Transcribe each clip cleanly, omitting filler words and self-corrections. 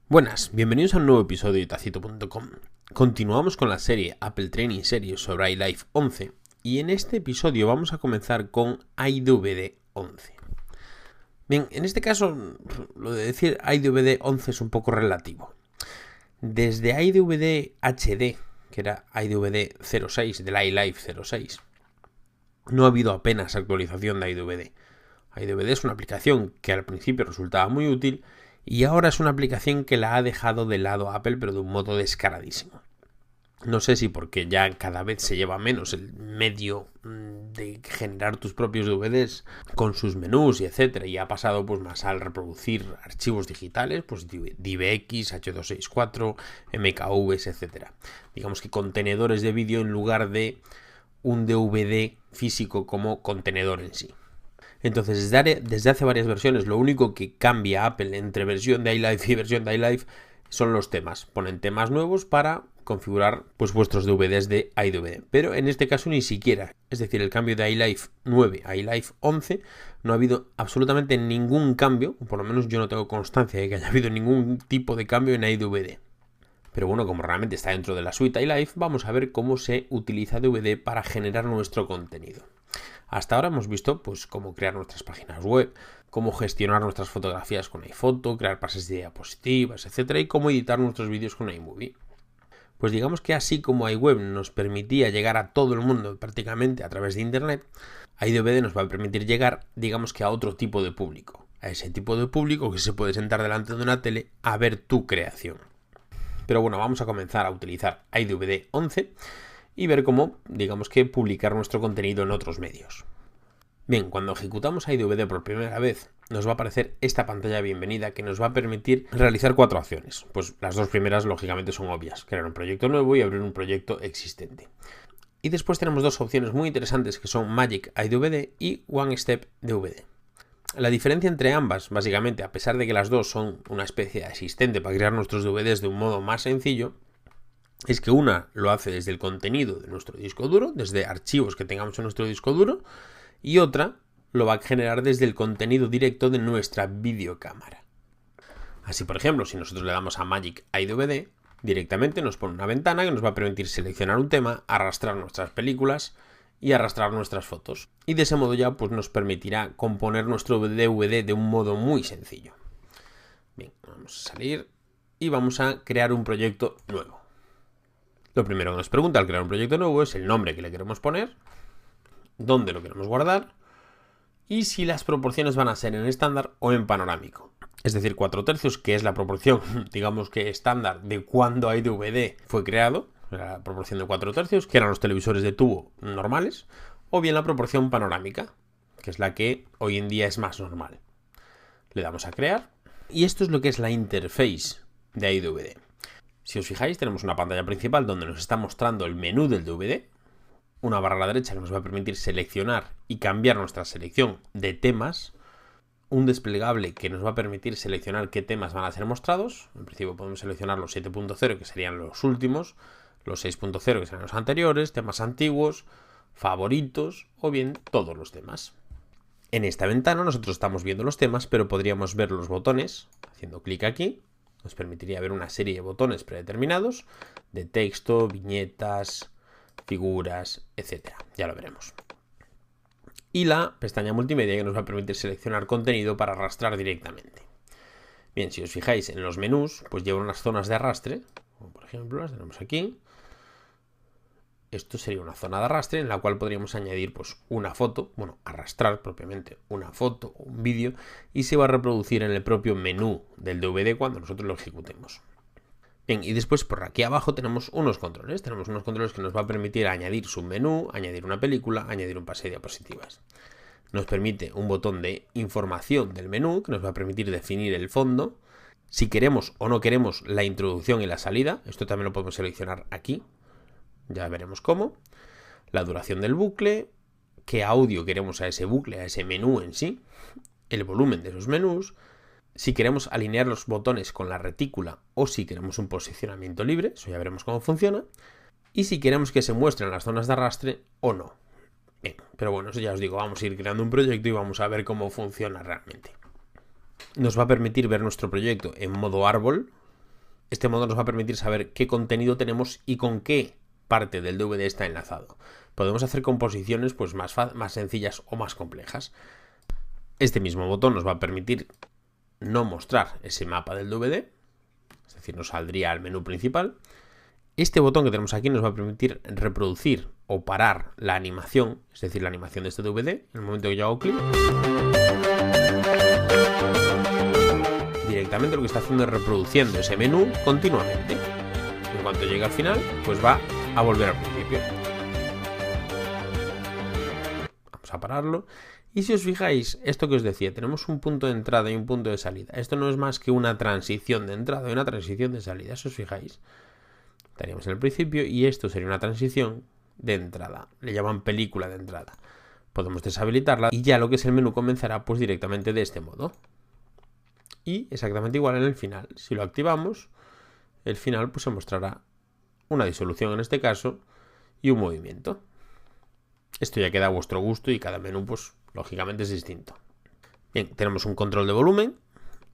Buenas, bienvenidos a un nuevo episodio de Tacito.com. Continuamos con la serie Apple Training Series sobre iLife 11 y en este episodio vamos a comenzar con iDVD 11. Bien, en este caso lo de decir iDVD 11 es un poco relativo. Desde iDVD HD, que era iDVD 06 del iLife 06, no ha habido apenas actualización de iDVD. iDVD es una aplicación que al principio resultaba muy útil y ahora es una aplicación que la ha dejado de lado Apple, pero de un modo descaradísimo. No sé si porque ya cada vez se lleva menos el medio de generar tus propios DVDs con sus menús y etcétera, y ha pasado pues más al reproducir archivos digitales, pues DivX, H264, MKVs, etcétera. Digamos que contenedores de vídeo en lugar de un DVD físico como contenedor en sí. Entonces, desde hace varias versiones, lo único que cambia Apple entre versión de iLife y versión de iLife son los temas. Ponen temas nuevos para configurar pues vuestros DVDs de iDVD. Pero en este caso ni siquiera. Es decir, el cambio de iLife 9 a iLife 11 no ha habido absolutamente ningún cambio. Por lo menos yo no tengo constancia de que haya habido ningún tipo de cambio en iDVD. Pero bueno, como realmente está dentro de la suite iLife, vamos a ver cómo se utiliza DVD para generar nuestro contenido. Hasta ahora hemos visto pues cómo crear nuestras páginas web, cómo gestionar nuestras fotografías con iPhoto, crear pases de diapositivas, etcétera, y cómo editar nuestros vídeos con iMovie. Pues digamos que así como iWeb nos permitía llegar a todo el mundo prácticamente a través de Internet, iDVD nos va a permitir llegar, digamos que a otro tipo de público, a ese tipo de público que se puede sentar delante de una tele a ver tu creación. Pero bueno, vamos a comenzar a utilizar iDVD 11 y ver cómo, digamos que, publicar nuestro contenido en otros medios. Bien, cuando ejecutamos iDVD por primera vez, nos va a aparecer esta pantalla de bienvenida que nos va a permitir realizar 4 acciones. Pues las 2 primeras, lógicamente, son obvias: crear un proyecto nuevo y abrir un proyecto existente. Y después tenemos 2 opciones muy interesantes que son Magic iDVD y One Step DVD. La diferencia entre ambas, básicamente, a pesar de que las dos son una especie de asistente para crear nuestros DVDs de un modo más sencillo, es que una lo hace desde el contenido de nuestro disco duro, desde archivos que tengamos en nuestro disco duro, y otra lo va a generar desde el contenido directo de nuestra videocámara. Así, por ejemplo, si nosotros le damos a Magic iDVD, directamente nos pone una ventana que nos va a permitir seleccionar un tema, arrastrar nuestras películas y arrastrar nuestras fotos. Y de ese modo ya pues, nos permitirá componer nuestro DVD de un modo muy sencillo. Bien, vamos a salir y vamos a crear un proyecto nuevo. Lo primero que nos pregunta al crear un proyecto nuevo es el nombre que le queremos poner, dónde lo queremos guardar y si las proporciones van a ser en estándar o en panorámico. Es decir, 4/3, que es la proporción, digamos que estándar de cuando iDVD fue creado, la proporción de 4/3, que eran los televisores de tubo normales, o bien la proporción panorámica, que es la que hoy en día es más normal. Le damos a crear y esto es lo que es la interface de iDVD. Si os fijáis, tenemos una pantalla principal donde nos está mostrando el menú del DVD, una barra a la derecha que nos va a permitir seleccionar y cambiar nuestra selección de temas, un desplegable que nos va a permitir seleccionar qué temas van a ser mostrados. En principio podemos seleccionar los 7.0, que serían los últimos, los 6.0, que serían los anteriores, temas antiguos, favoritos o bien todos los temas. En esta ventana nosotros estamos viendo los temas, pero podríamos ver los botones haciendo clic aquí. Nos permitiría ver una serie de botones predeterminados de texto, viñetas, figuras, etc. Ya lo veremos. Y la pestaña multimedia que nos va a permitir seleccionar contenido para arrastrar directamente. Bien, si os fijáis en los menús, pues lleva unas zonas de arrastre, como por ejemplo las tenemos aquí. Esto sería una zona de arrastre en la cual podríamos añadir pues una foto, bueno, arrastrar propiamente una foto o un vídeo y se va a reproducir en el propio menú del DVD cuando nosotros lo ejecutemos. Bien, y después por aquí abajo tenemos unos controles. Tenemos unos controles que nos va a permitir añadir submenú, añadir una película, añadir un pase de diapositivas. Nos permite un botón de información del menú que nos va a permitir definir el fondo. Si queremos o no queremos la introducción y la salida, esto también lo podemos seleccionar aquí. Ya veremos cómo. La duración del bucle, qué audio queremos a ese bucle, a ese menú en sí, el volumen de esos menús, si queremos alinear los botones con la retícula o si queremos un posicionamiento libre, eso ya veremos cómo funciona, y si queremos que se muestren las zonas de arrastre o no. Bien, pero bueno, eso ya os digo, vamos a ir creando un proyecto y vamos a ver cómo funciona realmente. Nos va a permitir ver nuestro proyecto en modo árbol, Este modo nos va a permitir saber qué contenido tenemos y con qué parte del DVD está enlazado. Podemos hacer composiciones pues más sencillas o más complejas. Este mismo botón nos va a permitir no mostrar ese mapa del DVD, es decir, nos saldría al menú principal. Este botón que tenemos aquí nos va a permitir reproducir o parar la animación, es decir, la animación de este DVD. En el momento que yo hago clic, directamente lo que está haciendo es reproduciendo ese menú continuamente. En cuanto llegue al final, pues va a volver al principio. Vamos a pararlo. Y si os fijáis, esto que os decía, tenemos un punto de entrada y un punto de salida. Esto no es más que una transición de entrada y una transición de salida, si os fijáis. Estaríamos en el principio y esto sería una transición de entrada. Le llaman película de entrada. Podemos deshabilitarla y ya lo que es el menú comenzará pues directamente de este modo. Y exactamente igual en el final. Si lo activamos, el final pues se mostrará una disolución en este caso y un movimiento. Esto ya queda a vuestro gusto y cada menú pues lógicamente es distinto. Bien, tenemos un control de volumen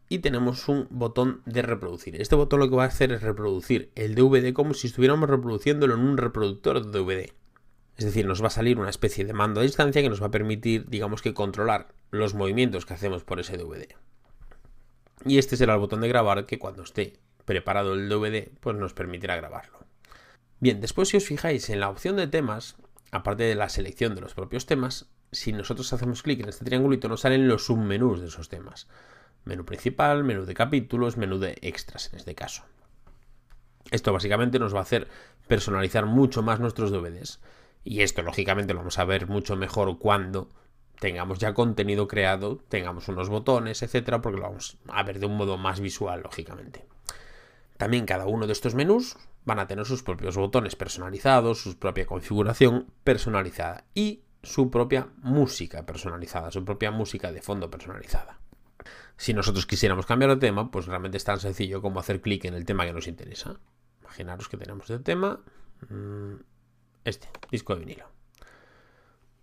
y tenemos un botón de reproducir. Este botón lo que va a hacer es reproducir el DVD como si estuviéramos reproduciéndolo en un reproductor de DVD. Es decir, nos va a salir una especie de mando a distancia que nos va a permitir, digamos que, controlar los movimientos que hacemos por ese DVD. Y este será el botón de grabar que cuando esté preparado el DVD, pues nos permitirá grabarlo. Bien, después si os fijáis en la opción de temas, aparte de la selección de los propios temas, si nosotros hacemos clic en este triangulito nos salen los submenús de esos temas. Menú principal, menú de capítulos, menú de extras en este caso. Esto básicamente nos va a hacer personalizar mucho más nuestros DVDs. Y esto lógicamente lo vamos a ver mucho mejor cuando tengamos ya contenido creado, tengamos unos botones, etcétera, porque lo vamos a ver de un modo más visual, lógicamente. También cada uno de estos menús van a tener sus propios botones personalizados, su propia configuración personalizada y su propia música personalizada, su propia música de fondo personalizada. Si nosotros quisiéramos cambiar de tema, pues realmente es tan sencillo como hacer clic en el tema que nos interesa. Imaginaros que tenemos este tema, disco de vinilo.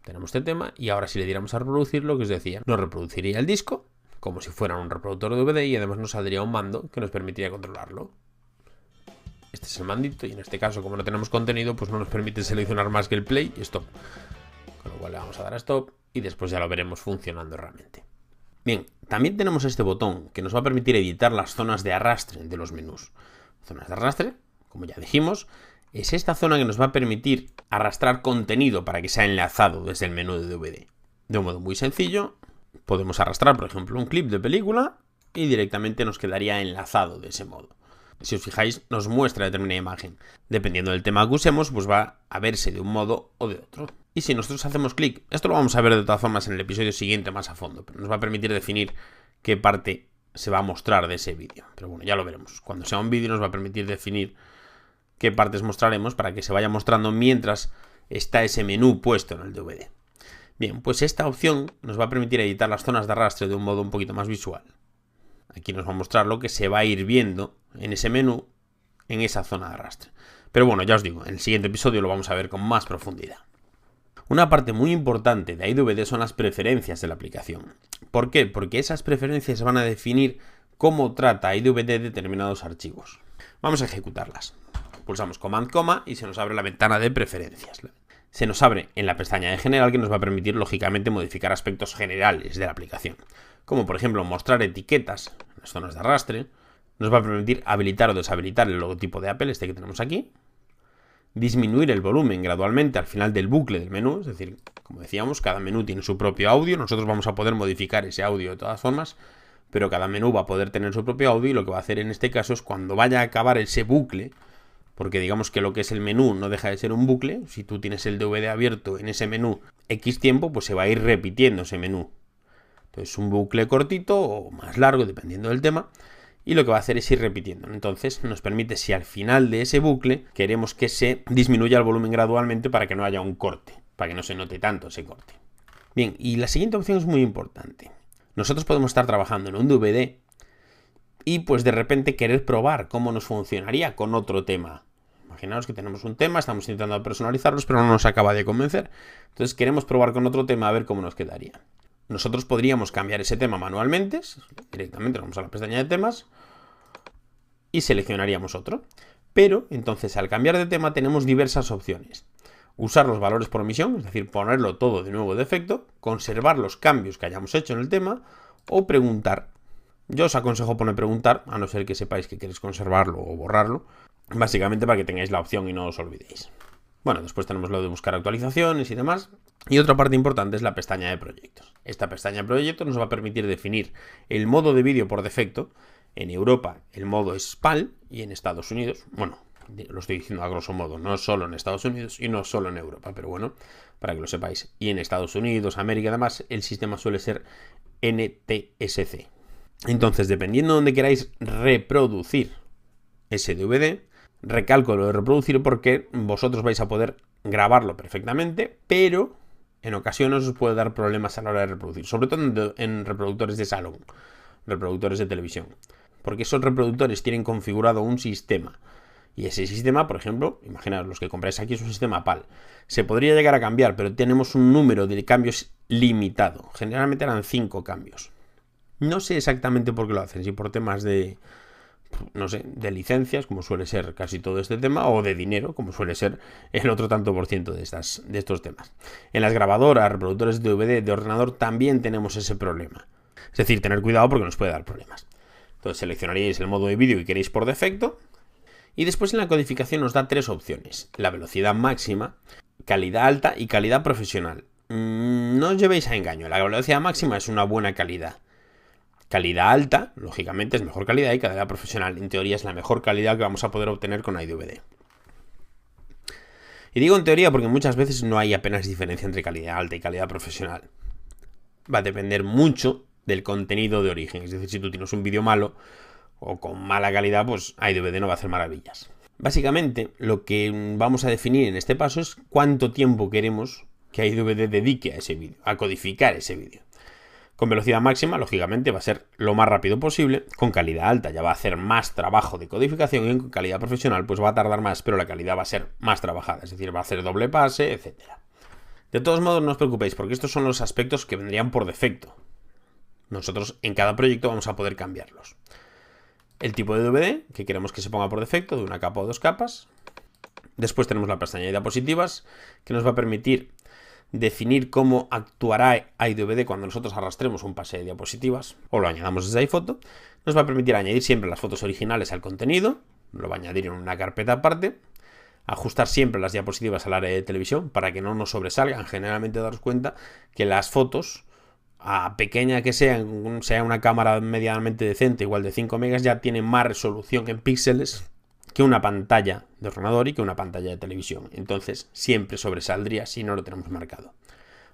Tenemos este tema y ahora si le diéramos a reproducir, lo que os decía, nos reproduciría el disco como si fuera un reproductor de DVD y además nos saldría un mando que nos permitiría controlarlo. Este es el mandito y en este caso, como no tenemos contenido, pues no nos permite seleccionar más que el play y stop. Con lo cual le vamos a dar a stop y después ya lo veremos funcionando realmente. Bien, también tenemos este botón que nos va a permitir editar las zonas de arrastre de los menús. Zonas de arrastre, como ya dijimos, es esta zona que nos va a permitir arrastrar contenido para que sea enlazado desde el menú de DVD. De un modo muy sencillo, podemos arrastrar, por ejemplo, un clip de película y directamente nos quedaría enlazado de ese modo. Si os fijáis, nos muestra determinada imagen. Dependiendo del tema que usemos, pues va a verse de un modo o de otro. Y si nosotros hacemos clic, esto lo vamos a ver de todas formas en el episodio siguiente más a fondo, pero nos va a permitir definir qué parte se va a mostrar de ese vídeo. Pero bueno, ya lo veremos. Cuando sea un vídeo nos va a permitir definir qué partes mostraremos para que se vaya mostrando mientras está ese menú puesto en el DVD. Bien, pues esta opción nos va a permitir editar las zonas de arrastre de un modo un poquito más visual. Aquí nos va a mostrar lo que se va a ir viendo en ese menú, en esa zona de arrastre. Pero bueno, ya os digo, en el siguiente episodio lo vamos a ver con más profundidad. Una parte muy importante de iDVD son las preferencias de la aplicación. ¿Por qué? Porque esas preferencias van a definir cómo trata iDVD determinados archivos. Vamos a ejecutarlas. Pulsamos Command, y se nos abre la ventana de preferencias. Se nos abre en la pestaña de general que nos va a permitir, lógicamente, modificar aspectos generales de la aplicación. Como por ejemplo mostrar etiquetas en las zonas de arrastre. Nos va a permitir habilitar o deshabilitar el logotipo de Apple, este que tenemos aquí. Disminuir el volumen gradualmente al final del bucle del menú, es decir, como decíamos, cada menú tiene su propio audio, nosotros vamos a poder modificar ese audio de todas formas, pero cada menú va a poder tener su propio audio y lo que va a hacer en este caso es cuando vaya a acabar ese bucle, porque digamos que lo que es el menú no deja de ser un bucle, si tú tienes el DVD abierto en ese menú X tiempo, pues se va a ir repitiendo ese menú. Entonces un bucle cortito o más largo, dependiendo del tema, y lo que va a hacer es ir repitiendo. Entonces nos permite, si al final de ese bucle queremos que se disminuya el volumen gradualmente para que no haya un corte, para que no se note tanto ese corte. Bien, y la siguiente opción es muy importante. Nosotros podemos estar trabajando en un DVD y pues de repente querer probar cómo nos funcionaría con otro tema. Imaginaos que tenemos un tema, estamos intentando personalizarlos, pero no nos acaba de convencer. Entonces queremos probar con otro tema a ver cómo nos quedaría. Nosotros podríamos cambiar ese tema manualmente, directamente vamos a la pestaña de temas, y seleccionaríamos otro. Pero entonces al cambiar de tema tenemos diversas opciones. Usar los valores por omisión, es decir, ponerlo todo de nuevo de efecto, conservar los cambios que hayamos hecho en el tema o preguntar. Yo os aconsejo poner preguntar, a no ser que sepáis que queréis conservarlo o borrarlo, básicamente para que tengáis la opción y no os olvidéis. Bueno, después tenemos lo de buscar actualizaciones y demás. Y otra parte importante es la pestaña de proyectos. Esta pestaña de proyectos nos va a permitir definir el modo de vídeo por defecto. En Europa el modo es PAL y en Estados Unidos, bueno, lo estoy diciendo a grosso modo, no solo en Estados Unidos y no solo en Europa, pero bueno, para que lo sepáis. Y en Estados Unidos, América además, el sistema suele ser NTSC. Entonces, dependiendo de donde queráis reproducir ese DVD, recalco lo de reproducir porque vosotros vais a poder grabarlo perfectamente, pero en ocasiones os puede dar problemas a la hora de reproducir, sobre todo en reproductores de salón, reproductores de televisión, porque esos reproductores tienen configurado un sistema y ese sistema, por ejemplo, imaginaos, los que compráis aquí es un sistema PAL, se podría llegar a cambiar, pero tenemos un número de cambios limitado, generalmente eran 5 cambios. No sé exactamente por qué lo hacen, si por temas de, no sé, de licencias, como suele ser casi todo este tema, o de dinero, como suele ser el otro tanto por ciento de estos temas. En las grabadoras, reproductores de DVD de ordenador también tenemos ese problema. Es decir, tener cuidado porque nos puede dar problemas. Entonces seleccionaríais el modo de vídeo que queréis por defecto. Y después en la codificación nos da 3 opciones. La velocidad máxima, calidad alta y calidad profesional. No os llevéis a engaño, la velocidad máxima es una buena calidad. Calidad alta, lógicamente, es mejor calidad y calidad profesional. En teoría es la mejor calidad que vamos a poder obtener con iDVD. Y digo en teoría porque muchas veces no hay apenas diferencia entre calidad alta y calidad profesional. Va a depender mucho del contenido de origen. Es decir, si tú tienes un vídeo malo o con mala calidad, pues iDVD no va a hacer maravillas. Básicamente, lo que vamos a definir en este paso es cuánto tiempo queremos que iDVD dedique a ese vídeo, a codificar ese vídeo. Con velocidad máxima, lógicamente, va a ser lo más rápido posible. Con calidad alta ya va a hacer más trabajo de codificación y con calidad profesional pues va a tardar más, pero la calidad va a ser más trabajada. Es decir, va a hacer doble pase, etc. De todos modos, no os preocupéis porque estos son los aspectos que vendrían por defecto. Nosotros en cada proyecto vamos a poder cambiarlos. El tipo de DVD, que queremos que se ponga por defecto, de una capa o 2 capas. Después tenemos la pestaña de diapositivas, que nos va a permitir definir cómo actuará iDVD cuando nosotros arrastremos un pase de diapositivas o lo añadamos desde iPhoto. Nos va a permitir añadir siempre las fotos originales al contenido, lo va a añadir en una carpeta aparte, ajustar siempre las diapositivas al área de televisión para que no nos sobresalgan. Generalmente daros cuenta que las fotos, a pequeña que sea una cámara medianamente decente, igual de 5 megas, ya tienen más resolución en píxeles que una pantalla de ordenador y que una pantalla de televisión. Entonces siempre sobresaldría si no lo tenemos marcado,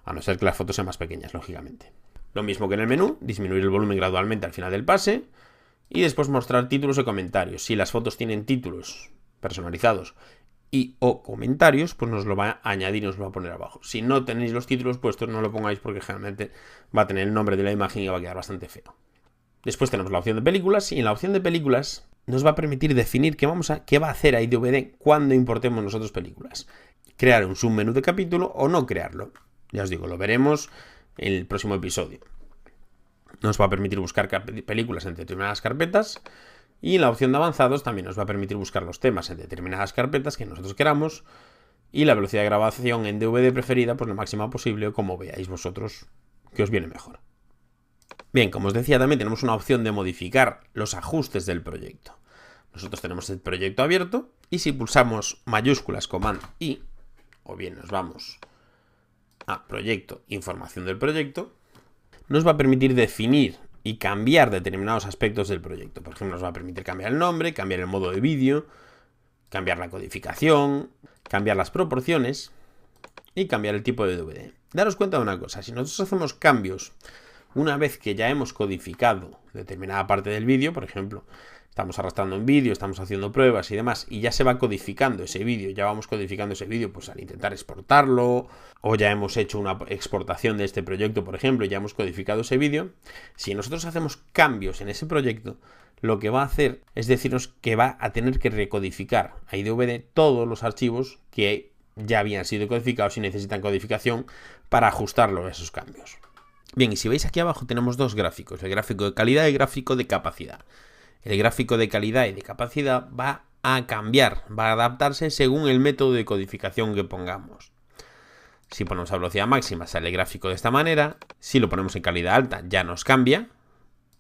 a no ser que las fotos sean más pequeñas, lógicamente. Lo mismo que en el menú, disminuir el volumen gradualmente al final del pase y después mostrar títulos y comentarios. Si las fotos tienen títulos personalizados y o comentarios, pues nos lo va a añadir y nos lo va a poner abajo. Si no tenéis los títulos puestos, no lo pongáis porque generalmente va a tener el nombre de la imagen y va a quedar bastante feo. Después tenemos la opción de películas y en la opción de películas nos va a permitir definir qué va a hacer iDVD cuando importemos nosotros películas. Crear un submenú de capítulo o no crearlo. Ya os digo, lo veremos en el próximo episodio. Nos va a permitir buscar películas en determinadas carpetas y en la opción de avanzados también nos va a permitir buscar los temas en determinadas carpetas que nosotros queramos y la velocidad de grabación en DVD preferida pues la máxima posible o como veáis vosotros que os viene mejor. Bien, como os decía, también tenemos una opción de modificar los ajustes del proyecto. Nosotros tenemos el proyecto abierto y si pulsamos mayúsculas Command I, o bien nos vamos a Proyecto, Información del proyecto, nos va a permitir definir y cambiar determinados aspectos del proyecto. Por ejemplo, nos va a permitir cambiar el nombre, cambiar el modo de vídeo, cambiar la codificación, cambiar las proporciones y cambiar el tipo de DVD. Daros cuenta de una cosa, si nosotros hacemos cambios una vez que ya hemos codificado determinada parte del vídeo, por ejemplo, estamos arrastrando un vídeo, estamos haciendo pruebas y demás, y ya se va codificando ese vídeo, ya vamos codificando ese vídeo pues al intentar exportarlo, o ya hemos hecho una exportación de este proyecto, por ejemplo, y ya hemos codificado ese vídeo. Si nosotros hacemos cambios en ese proyecto, lo que va a hacer es decirnos que va a tener que recodificar a iDVD todos los archivos que ya habían sido codificados y necesitan codificación para ajustarlo a esos cambios. Bien, y si veis aquí abajo tenemos 2 gráficos, el gráfico de calidad y el gráfico de capacidad. el gráfico de calidad y de capacidad va a cambiar, va a adaptarse según el método de codificación que pongamos. Si ponemos a velocidad máxima sale el gráfico de esta manera, si lo ponemos en calidad alta ya nos cambia,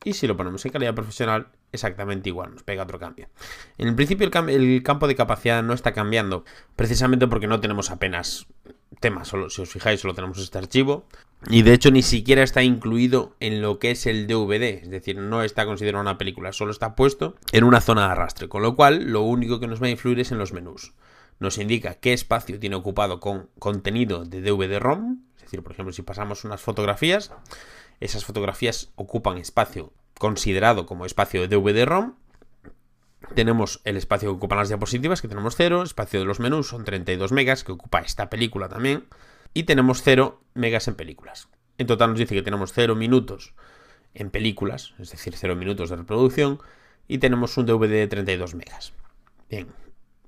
y si lo ponemos en calidad profesional exactamente igual, nos pega otro cambio. En el principio el campo de capacidad no está cambiando, precisamente porque no tenemos apenas temas, solo, si os fijáis solo tenemos este archivo, y de hecho ni siquiera está incluido en lo que es el DVD, es decir, no está considerado una película, solo está puesto en una zona de arrastre, con lo cual lo único que nos va a influir es en los menús. Nos indica qué espacio tiene ocupado con contenido de DVD-ROM, es decir, por ejemplo, si pasamos unas fotografías, esas fotografías ocupan espacio considerado como espacio de DVD-ROM. Tenemos el espacio que ocupan las diapositivas, que tenemos 0, espacio de los menús son 32 megas, que ocupa esta película también, y tenemos 0 megas en películas. En total nos dice que tenemos 0 minutos en películas, es decir, 0 minutos de reproducción, y tenemos un DVD de 32 megas. Bien,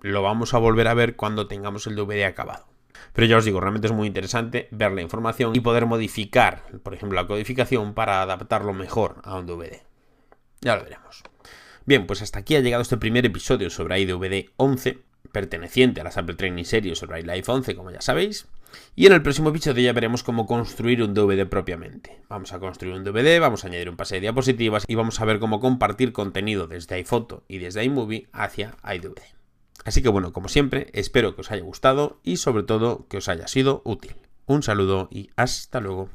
lo vamos a volver a ver cuando tengamos el DVD acabado. Pero ya os digo, realmente es muy interesante ver la información y poder modificar, por ejemplo, la codificación para adaptarlo mejor a un DVD. Ya lo veremos. Bien, pues hasta aquí ha llegado este primer episodio sobre iDVD 11, perteneciente a las Apple Training Series sobre iLife 11, como ya sabéis. Y en el próximo episodio ya veremos cómo construir un DVD propiamente. Vamos a construir un DVD, vamos a añadir un pase de diapositivas y vamos a ver cómo compartir contenido desde iPhoto y desde iMovie hacia iDVD. Así que bueno, como siempre, espero que os haya gustado y sobre todo que os haya sido útil. Un saludo y hasta luego.